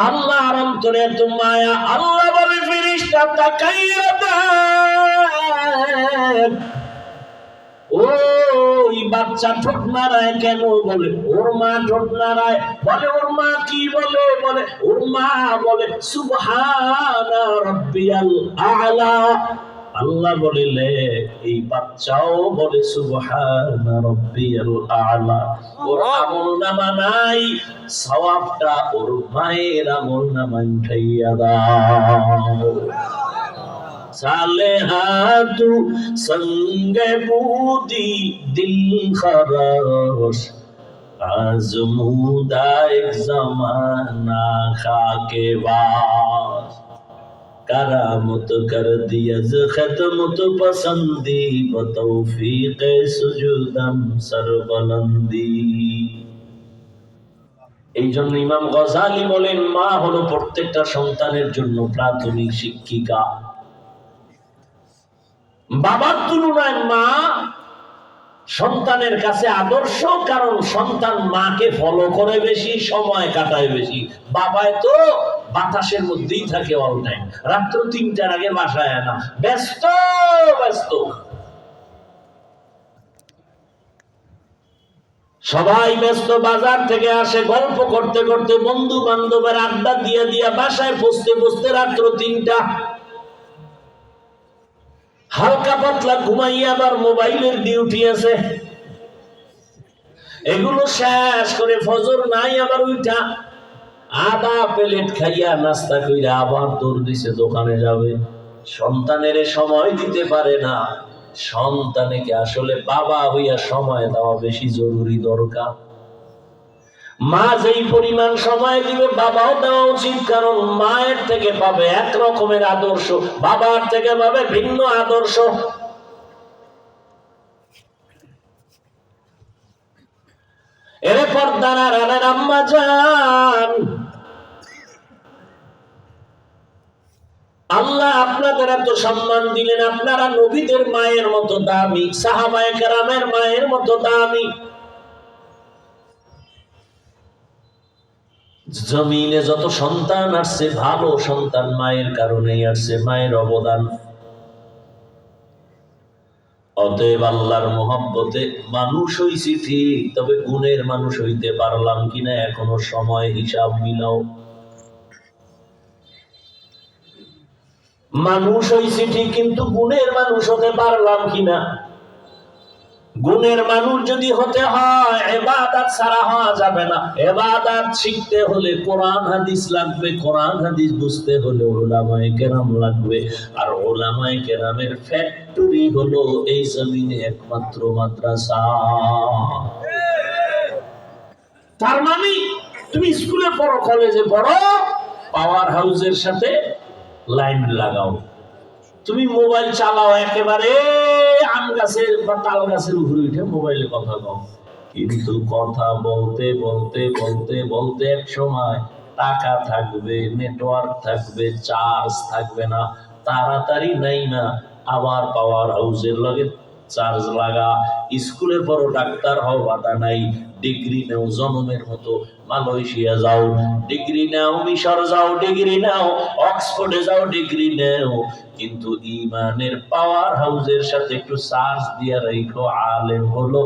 আল্লাহর অন্তরে এত মায়া। আল্লাহ বলে ফেরেশতা তাকাইয়া দেখ, ওই বাচ্চা ঠোঁট নাড়ায় কেন? বলে ওর মা ঠোঁট নাড়ায়। বলে ওর মা কি বলে? বলে ওর মা বলে সুবহানা রাব্বিয়াল আ'লা। আল্লাহ বলিলে এই বাচ্চাও বলে সুবহানা রাব্বিয়াল আ'লা। ওর আমলনামা নাই, সওয়াবটা ওর মায়ের আমলনামায় উঠাইয়া দাও। সালেহাতু সঙ্গে বুদি দিল খরশ আজমুদা এক জমানা খাকে বাস करामत कर दिया खत्म तो पसंदी बतौफीक सुजुदम सरबलंदी। এই জন্য ইমাম গজালি বলেন মা হলো প্রত্যেকটা সন্তানের জন্য প্রাথমিক শিক্ষিকা। বাবার তুলনায় মা সন্তানের কাছে আদর্শ, কারণ সন্তান মাকে ফলো করে বেশি, সময় কাটায় বেশি। বাবায় তো বাতাসের মধ্যেই থাকে অল টাইম, রাত্র 3টার আগে বাসায় না, ব্যস্ত ব্যস্ত। সবাই ব্যস্ত, বাজার থেকে আসে, গল্প করতে করতে বন্ধু বান্ধবের আড্ডা দিয়ে দিয়া বাসায় পৌঁছতে পৌঁছতে রাত্র ৩টা। হালকা পাতলা ঘুমাইয়া আবার মোবাইলের ডিউটি আছে, এগুলো শেষ করে ফজর নাই আবার উঠা আধা প্লেট খাইয়া নাস্তা কইরা আবার দৌড় দিছে দোকানে যাবে। সন্তানের সময় দিতে পারে না। সন্তানকে আসলে বাবা হইয়া সময় দেওয়া বেশি জরুরি দরকার। মা যেই পরিমাণ সময় দিবে বাবাও দেওয়া উচিত, কারণ মায়ের থেকে পাবে এক রকমের আদর্শ, বাবার থেকে পাবে ভিন্ন আদর্শ। এরে পর্দার আড়ালের আম্মা জান, আল্লাহ আপনাদের এত সম্মান দিলেন, আপনারা নবীদের মায়ের মতো দামি, সাহাবায়ে কেরামের মায়ের মতো দামি। জমিনে যত সন্তান আসছে ভালো সন্তান মায়ের কারণেই আসছে, মায়ের অবদান। অতএব আল্লাহর মহব্বতে মানুষ হইছি ঠিক, তবে গুণের মানুষ হইতে পারলাম কিনা এখনো সময়, হিসাব মিলাও। মানুষ হইছি ঠিক, কিন্তু গুণের মানুষ হতে পারলাম কিনা। গুণের মানুষ যদি হতে হয় ইবাদত ছাড়া হওয়া যাবে না। ইবাদত শিখতে হলে কোরআন হাদিস লাগবে, কোরআন হাদিস বুঝতে হলে উলামায়ে কেরাম লাগবে। আর উলামায়ে কেরামের ফ্যাক্টরি হলো এই জমিনে একমাত্র মাদ্রাসা। তার মানে তুমি স্কুলে পড়ো, কলেজে পড়ো, পাওয়ার হাউসের সাথে লাইন লাগাও। তুমি মোবাইল চালাও একেবারে আম গাছের বা তাল গাছের উপরে উঠে মোবাইলে কথা কও, কিন্তু কথা বলতে বলতে বলতে বলতে এক সময় টাকা থাকবে, নেটওয়ার্ক থাকবে, চার্জ থাকবে না, তাড়াতাড়ি নাই না আবার পাওয়ার হাউসের লগে চার্জ লাগা। স্কুলে পড়ো, ডাক্তার হও, বাধা নাই, ডিগ্রি নাও জনমের মতো, মালয়েশিয়া যাও ডিগ্রি নাও, মিশর যাও ডিগ্রি নাও, অক্সফোর্ডে যাও ডিগ্রি নাও, কিন্তু ইমানের পাওয়ার হাউসের সাথে একটু চার্জ দিয়ে রাখো। আলেম হলো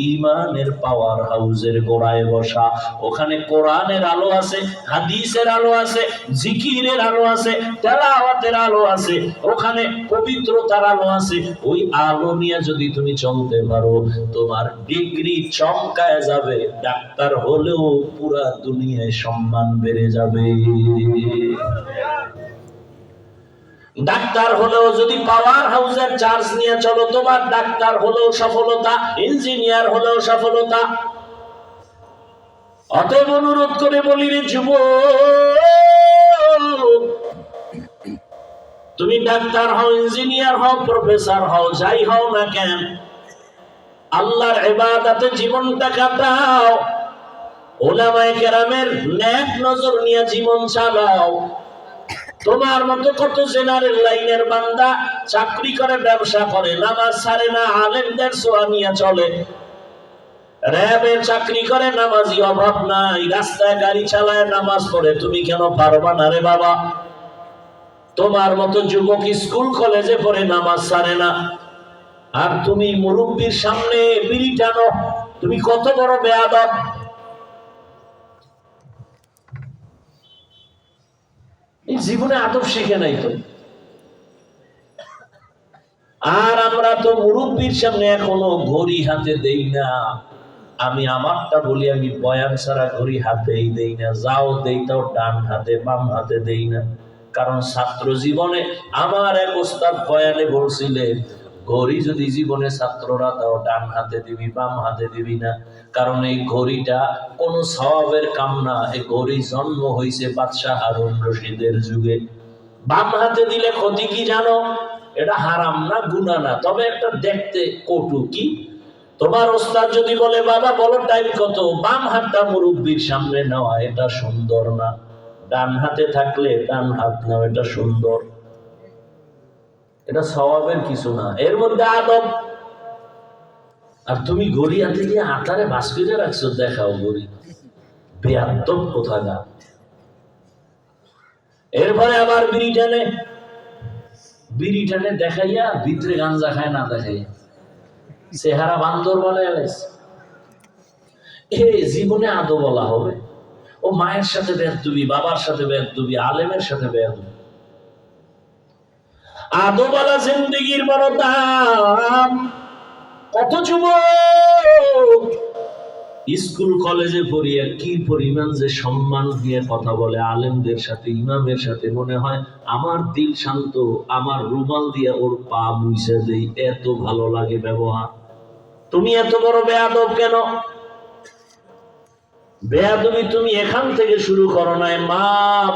ইমানের পাওয়ার হাউসের গোড়ায় বসা। ওখানে কোরআনের আলো আছে, হাদিসের আলো আছে, জিকিরের আলো আছে, তেলাওয়াতের আলো আছে, ওখানে পবিত্রতার আলো আছে। ওই আলো নিয়ে যদি তুমি চলতে পারো, তোমার ডিগ্রি চমকায় যাবে, ডাক্তার হলেও পুরা দুনিয়ায় সম্মান বেড়ে যাবে। ডাক্তার হলেও যদি পাওয়ার হাউসের চার্জ নিয়ে চলো, তোমার ডাক্তার হলেও সফলতা, ইঞ্জিনিয়ার হলেও সফলতা। অতএব অনুরোধ করে বলি রে যুবক, তুমি ডাক্তার হও, ইঞ্জিনিয়ার হও, প্রফেসর হও, যাই হও না কেন, আল্লাহর ইবাদতে জীবনটা কাটাও, উলামায়ে কেরামের নেক নজর নিয়ে জীবন চালাও। তোমার মতো কত জেনারেল লাইনের বান্দা চাকরি করে, ব্যবসা করে, নামাজ ছাড়ে না, আলেমদের ছোঁয়া নিয়ে চলে, র্যাবের চাকরি করে, নামাজি অভাব নাই, রাস্তায় গাড়ি চালায়, নামাজ পড়ে। তুমি কেন পারবা না রে বাবা? তোমার মতো যুবক স্কুল কলেজে পড়ে, নামাজ ছাড়ে না, আর তুমি মুরব্বির সামনে বিড়ি টানো। তুমি কত বড় বেয়াদব! এই জীবনে আদব শিখে নাই তো। আর আমরা তো মুরব্বির সামনে এখনো ঘড়ি হাতে দেই না। আমি আমারটা বলি, আমি বয়ান ছাড়া ঘড়ি হাতেই দেই না, যাও দেই তাও ডান হাতে, বাম হাতে দেই না। কারণ ছাত্র জীবনে আমার এক ওস্তাদ বয়ানে বলছিলেন, ঘড়ি যদি জীবনে ছাত্ররা দাও, ডান হাতে দিবি, বাম হাতে দিবি না। কারণ এই ঘড়িটা কোন সওয়াবের কাম না। এই ঘড়ি জন্ম হয়েছে বাদশাহ হারুন রশিদের যুগে। বাম হাতে দিলে ক্ষতি কি জানো? এটা হারাম না, গুনাহ না, তবে একটা দেখতে কটু। কি? তোমার ওস্তাদ যদি বলে, বাবা বলো টাইম কত, বাম হাতটা মুরব্বির সামনে নেওয়া এটা সুন্দর না, ডান হাতে থাকলে ডান হাত নাও, এটা সুন্দর। এটা সওয়াবের কিছু না, এর মধ্যে আদব। আর তুমি ঘড়ি হাতে দিয়ে আটারে বাস করে রাখছো, দেখাও ঘড়ি, বেয়াদব কোথাকার। এরপরে আবার বিড়ি টানে, বিড়ি টানে দেখাইয়া ভিতরে গাঞ্জা খায় না দেখাইয়া, চেহারা বান্দর বলে। জীবনে আদো বলা হবে? ও মায়ের সাথে বেয়াদবি, বাবার সাথে বেয়াদবি, আলেমের সাথে বেয়াদবি। আদো বলা জিন্দেগির বড় দাম। কত যুবক স্কুল কলেজে পড়িয়া কি পরিমাণ যে সম্মান দিয়ে কথা বলে আলেমদের সাথে, ইমামের সাথে, মনে হয় আমার দিল শান্ত, আমার রুমাল দিয়া ওর পা মুছে দেই, এত ভালো লাগে ব্যবহার। তুমি এত বড় বেয়াদব কেন? বেয়াদবি তুমি এখান থেকে শুরু করো নাই, মা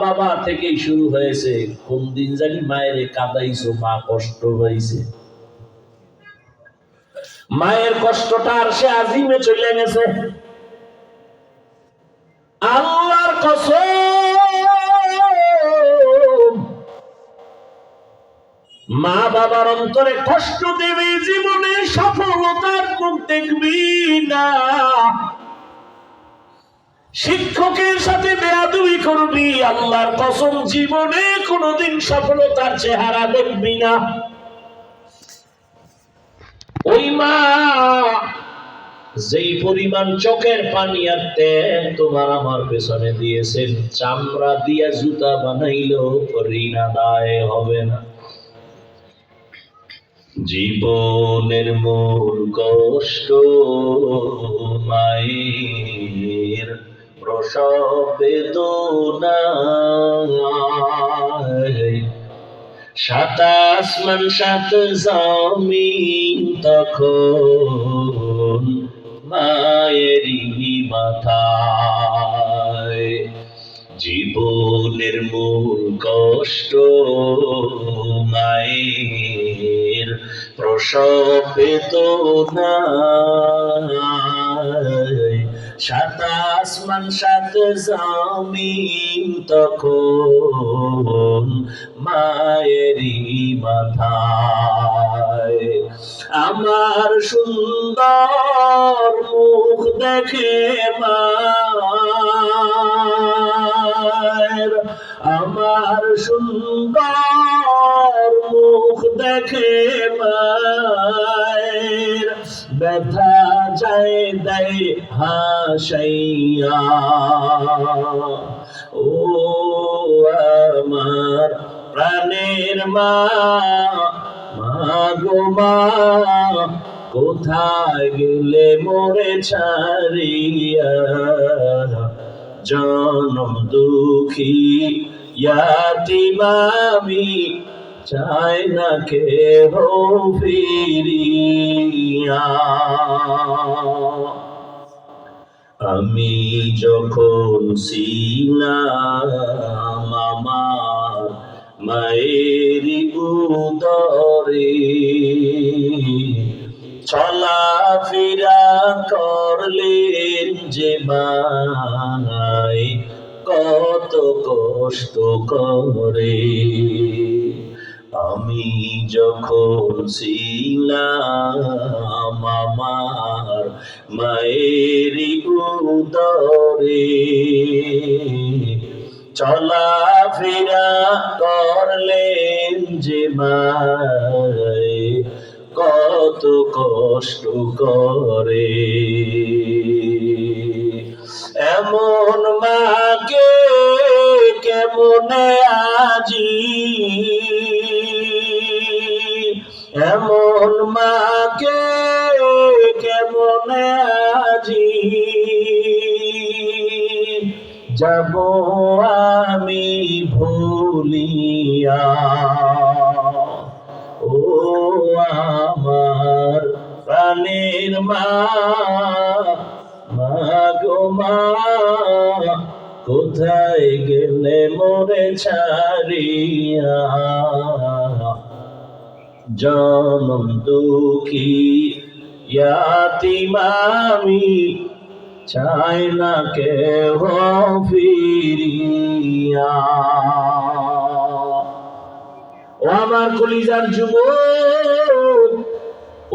বাবা থেকেই শুরু হয়েছে। কোন দিন জানি মায়ের কাঁদাইছো, মা কষ্ট পাইছে, মায়ের কষ্টটা আর সে আজিমে চলে গেছে। আল্লাহর কসম, মা বাবার অন্তরে কষ্ট দেবে, জীবনে সফলতার মুখ দেখবি না। শিক্ষকের সাথে বেয়াদবি করবি, আল্লাহর কসম জীবনে কোনোদিন সফলতার চেহারা দেখবি না। ওই মা যেই পরিমাণ চোখের পানি আর তেল তোমার আমার পেছনে দিয়েছেন, চামড়া দিয়া জুতা বানাইলেও ঋণ আদায় হবে না। জীবনের মূল কষ্ট মায়ের প্রসব বেদনা, সাত আসমান সাত জমিন তখন মায়েরই মাথায়। জীবনের মূল কষ্ট মায়ের প্রসব বেদনা, সাত আসমান সাত জমিন তখন মায়েরই মাথায়। আমার সুন্দর মুখ দেখে মায়ের, আমার সুন্দর মুখ দেখে মায়ের, ব্যথা যায় দেয় হাসাইয়া। ও আমার প্রাণের মা, মা গো মা, কোথায় গেলে মোরে ছাড়িয়া, জনম দুঃখী ইয়াতীম আমি, চাই না কেহ ফিরিয়া। আমি যখন ছিলাম আমার মায়ের উদরে, চলাফেরা করলেন যে মায় কত কষ্ট করে। আমি যখন ছিলাম আমার মায়ের উদরে, চলাফেরা করলেন যে মায় কত কষ্ট করে। এমন মাকে কেমনে আজি, এমন মাকে কেমনে আজি যাব আমি ভুলিয়া। ও আমার প্রাণের মা, মা গো মা, কোথায় গেলে মোরে ছাড়িয়া, জনম দুঃখী ইয়াতীম আমি, চাই না কেহ ফিরিয়া। ও আমার কলিজার যুবক,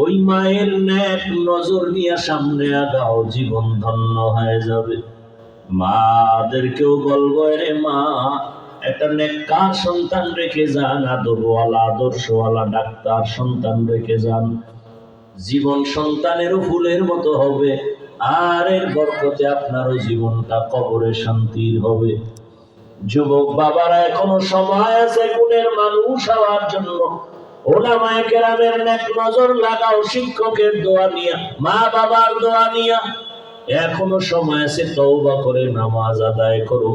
ওই মায়ের নেক নজর নিয়ে সামনে আগাও, জীবন ধন্য হয়ে যাবে। মাদেরকেও বলবো, রে মা, একটা নেককার সন্তান রেখে যান, আদরওয়ালা আদর্শওয়ালা ডাক্তার সন্তান রেখে যান। জীবন সন্তানেরও ফুলের মতো হবে, আর এর বরকতে আপনারও জীবনটা কবরে শান্তির হবে। যুবক বাবারা, এখনো সময় আছে গুণের মানুষ হওয়ার জন্য। ওলামায়ে কেরামের নেক নজর লাগাও, শিক্ষকের দোয়া নিয়া, মা বাবার দোয়া নিয়া। এখনো সময় আছে, তওবা করে নামাজ আদায় করো,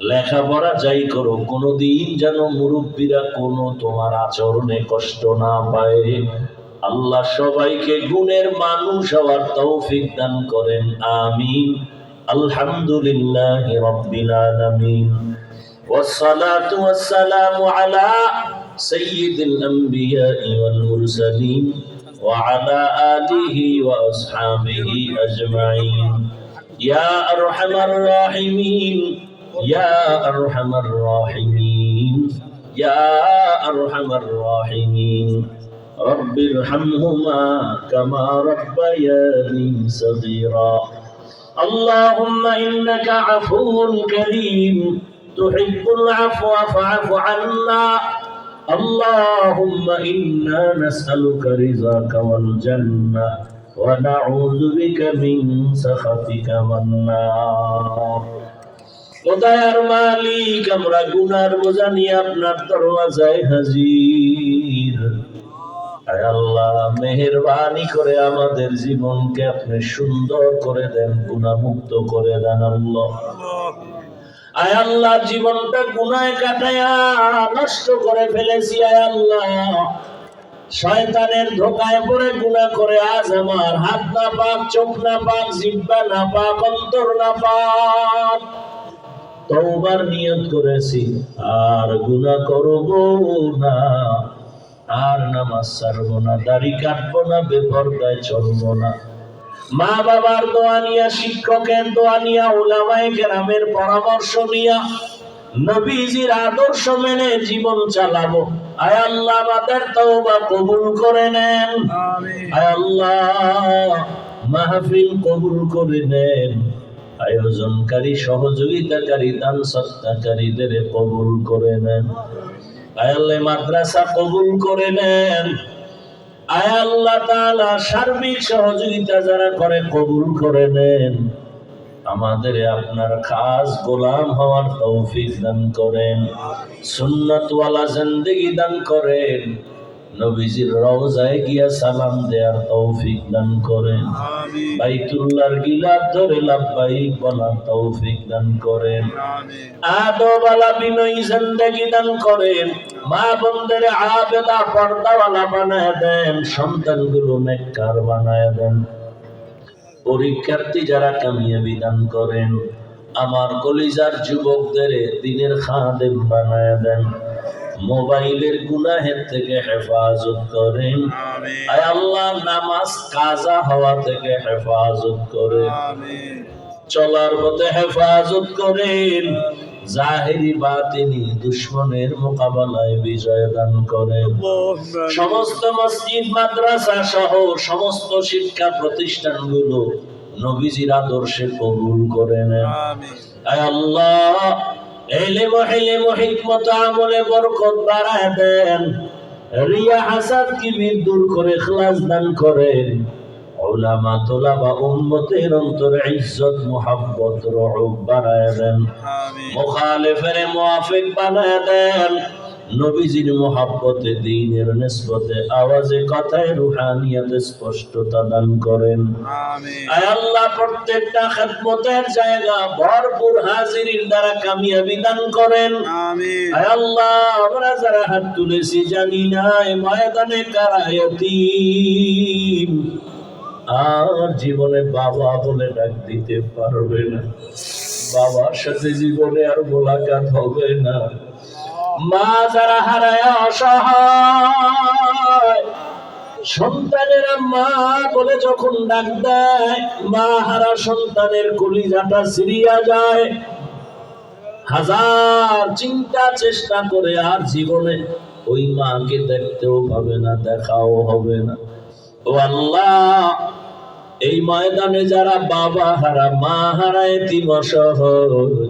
লেখাপড়া যাই করো, কোনোদিন যেন মুরব্বীরা কোনো তোমার আচরণে কষ্ট না পায়। আল্লাহ সবাইকে গুণের মানুষ হওয়ার তৌফিক দান করেন, আমিন। আলহামদুলিল্লাহি রাব্বিল আলামিন। والصلاة والسلام على سيد الأنبياء والمرسلين وعلى آله وأصحابه أجمعين يا أرحم الراحمين يا أرحم الراحمين يا أرحم الراحمين رب ارحمهما كما ربياني صغيرا اللهم إنك عفو كريم تحب العفو فاعف عنا اللهم إنا نسألك رضاك والجنة ونعوذ بك من سخطك والنار। ও দয়ার মালিক, আমরা গুনার বোঝা নিয়ে আপনার দরওয়াজায় হাজির। আয় আল্লাহ, মেহেরবানি করে আমাদের জীবনকে আপনি সুন্দর করে দেন, গুনাহমুক্ত করে দেন আল্লাহ। আয় আল্লাহ, জীবনটা গুনায় কাটায়া নষ্ট করে ফেলেছি। আয় আল্লাহ, শয়তানের ধোকায় পড়ে গুনাহ করে আজ আমার হাত না পাক, চোখ না পাক, জিহ্বা না পাক, অন্তর না পাক। তওবার নিয়ত করেছি, আর গুনাহ করব না, আর নামাজ ছাড়বো না, দাড়ি কাটবো না, বেপরদায় চলবো না। মা বাবার দোয়া নিয়া, শিক্ষকের দোয়া নিয়া, উলামায়ে কেরামের পরামর্শ নিয়া, নবীজির আদর্শ মেনে জীবন চালাবো। আয় আল্লাহ, আমাদের তওবা কবুল করে নেন। আয় আল্লাহ, মাহফিল কবুল করে নেন। আয়োজনকারী, সহযোগিতাকারী, দান সদকাকারীদের কবুল করে নেন। আয় আল্লাহ, মাদ্রাসা কবুল করে নেন। আয় আল্লাহ তাআলা, সার্বিক সহযোগিতা যারা করে কবুল করে নেন। আমাদের আপনার খাস গোলাম হওয়ার তৌফিক দান করেন, সুন্নাতওয়ালা জিন্দেগি দান করেন, নবীজির রওজায় গিয়া সালাম দেওয়ার তৌফিক দান করেন, বাইতুল্লাহর গিলাফ ধরে লাব্বাইক বলার তৌফিক দান করেন, আদবওয়ালা বিনয়ী জিন্দেগি দান করেন, মা বোনদের আবেদা পর্দাওয়ালা বানায় দেন, সন্তানগুলো নেককার বানায় দেন, পরীক্ষার্থী যারা কামিয়াবি দান করেন, আমার কলিজার যুবকদের দ্বীনের খাদেম বানায় দেন, মোবাইলের গুনাহের থেকে হেফাজত করেন। আয় আল্লাহ, নামাজ কাজা হওয়া থেকে হেফাজত করেন, চলার পথে হেফাজত করেন, জাহেরি বাতিনি দুশমনের মোকাবেলায় বিজয় দান করেন। সমস্ত মসজিদ, মাদ্রাসা সহ সমস্ত শিক্ষা প্রতিষ্ঠানগুলো নবীজির আদর্শে কবুল করে নেন। আয় আল্লাহ, ইলম, হিলম, হিকমত, আমলে বরকত বাড়ায় দেন, রিয়া, হাসাদ, কিবির দূর করে ইখলাস দান করেন। উলামা, তোলাবা, উম্মতের অন্তরে ইজ্জত, মুহাব্বত, রউফ বাড়ায় দেন, মুখালিফের মুওয়াফিক বানায় দেন, নবীজির মুহাব্বতে, দ্বীনের নিসবতে, আওয়াজে, কথায়, রুহানিয়াতে স্পষ্টতা দান করেন। আয় আল্লাহ, প্রত্যেকটা খেদমতের জায়গা ভরপুর হাজিরির দ্বারা কামিয়াবি দান করেন। আয় আল্লাহ, আমরা যারা হাত তুলেছি জানি না এই ময়দানে কারা ইয়াতীম, আর জীবনে বাবা বলে ডাক দিতে পারবে না, বাবার সাথে জীবনে আর মোলাকাত হবে না। মা যারা হারায় অসহায়, সন্তানেরা মা বলে যখন ডাক দেয়, মা হারা সন্তানের কলিজাটা ছিঁড়িয়া যায়। হাজার চিন্তা চেষ্টা করে আর জীবনে ওই মাকে দেখতেও পাবে না, দেখাও হবে না। ও আল্লাহ, এই ময়দানে যারা বাবা হারা, মা হারা, এতিম, অসহায়,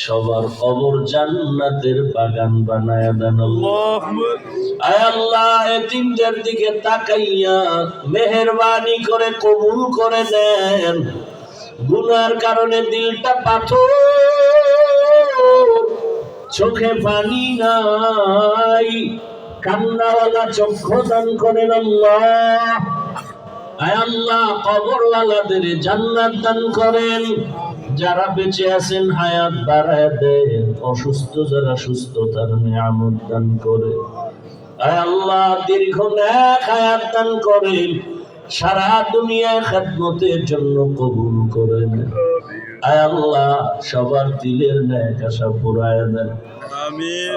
সবার কবর জান্নাতের বাগান বানায় দেন আয় আল্লাহ। এতিমদের দিকে তাকাইয়া মেহেরবানি করে কবুল করে দেন। গুনার কারণে দিলটা পাথর, চোখে পানি নাই, কান্নাওয়ালা চক্ষু দান করেন আল্লাহ। আয় আল্লাহ, কবরওয়ালাদের জান্নাত দান করেন। যারা বেঁচে আছেন হায়াত বাড়ায় দেন, অসুস্থ যারা সুস্থতার নিয়ামত দান করে। আয় আল্লাহ, দীর্ঘ নেক হায়াত দান করেন। সারা দুনিয়ায় খেদমতের জন্য কবুল করেন। আয় আল্লাহ, সবার দিলের নেক আশা পুরায় দেন।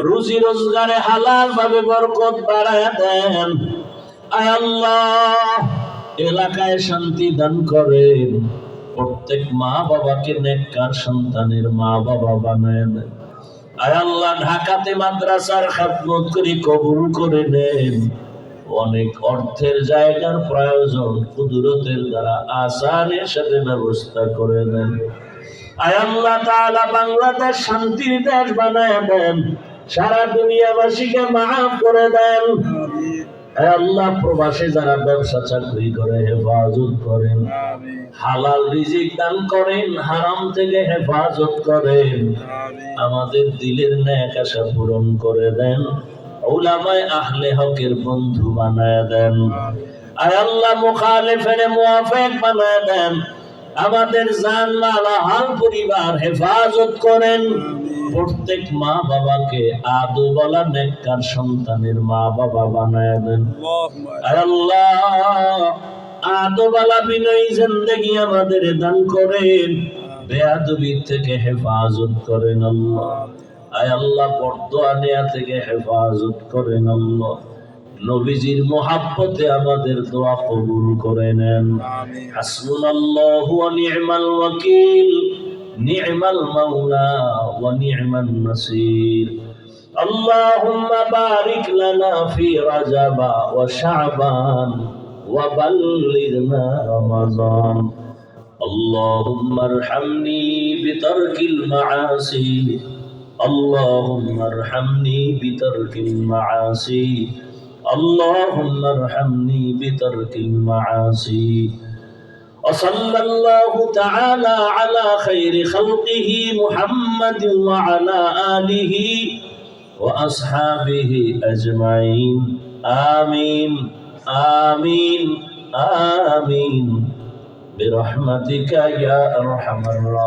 রুজি রোজগারে হালাল ভাবে বরকত বাড়ায় দেন। আয় আল্লাহ, এলাকায় শান্তি দান করেন। প্রত্যেক মা বাবাকে নেককার সন্তানের মা বাবা বানায় দেন। আয় আল্লাহ, ঢাকাতে মাদ্রাসার খেদমত করে কবুল করে নেন। অনেক অর্থের জায়গার প্রয়োজন, কুদরতের দ্বারা আসানের সাথে ব্যবস্থা করে দেন। আয় আল্লাহ তাআলা, বাংলাদেশ শান্তির দেশ বানায় দেন। সারা দুনিয়াবাসীকে মাফ করে দেন। আয় আল্লাহ, প্রবাসে যারা ব্যবসা চাকরি করে হেফাজত করেন। হালাল রিজিক দান করেন, হারাম থেকে হেফাজত করেন। আমাদের দিলের নেক আশা পূরণ করে দেন। উলামায়ে আহলে হকের বন্ধু বানায় দেন। আয় আল্লাহ, মুখালিফের মুওয়াফিক বানায় দেন। আমাদের জান মাল হাল পরিবার হেফাজত করেন। প্রত্যেক মা বাবাকে আদবওয়ালা নেককার সন্তানের মা বাবা বানায় দেন। আয় আল্লাহ, আদবওয়ালা বিনয়ী জিন্দেগি আমাদের দান করেন। বেয়াদবি থেকে হেফাজত করেন আল্লাহ। আয় আল্লাহ, বরদোয়া নেয়া থেকে হেফাজত করেন আল্লাহ। নবীজির মোহাব্বতে আমাদের দোয়া কবুল করে নেন। হাসবুনাল্লাহু ওয়া নি'মাল ওয়াকিল, নি'মাল মাওলা ওয়া নি'মান নাসির। আল্লাহুম্মা বারিক লানা ফি রাজাব ওয়া শাবান ওয়া বাল্লিগনা রমাদান। আল্লাহুম্মা আরহামনি বিতারকিল মাআসি, اللهم ارحمني بترك المعاصي، اللهم ارحمني بترك المعاصي. وصلى الله تعالى على خير خلقه محمد وعلى آله وأصحابه أجمعين. آمين آمين آمين برحمتك يا أرحم الراحمين.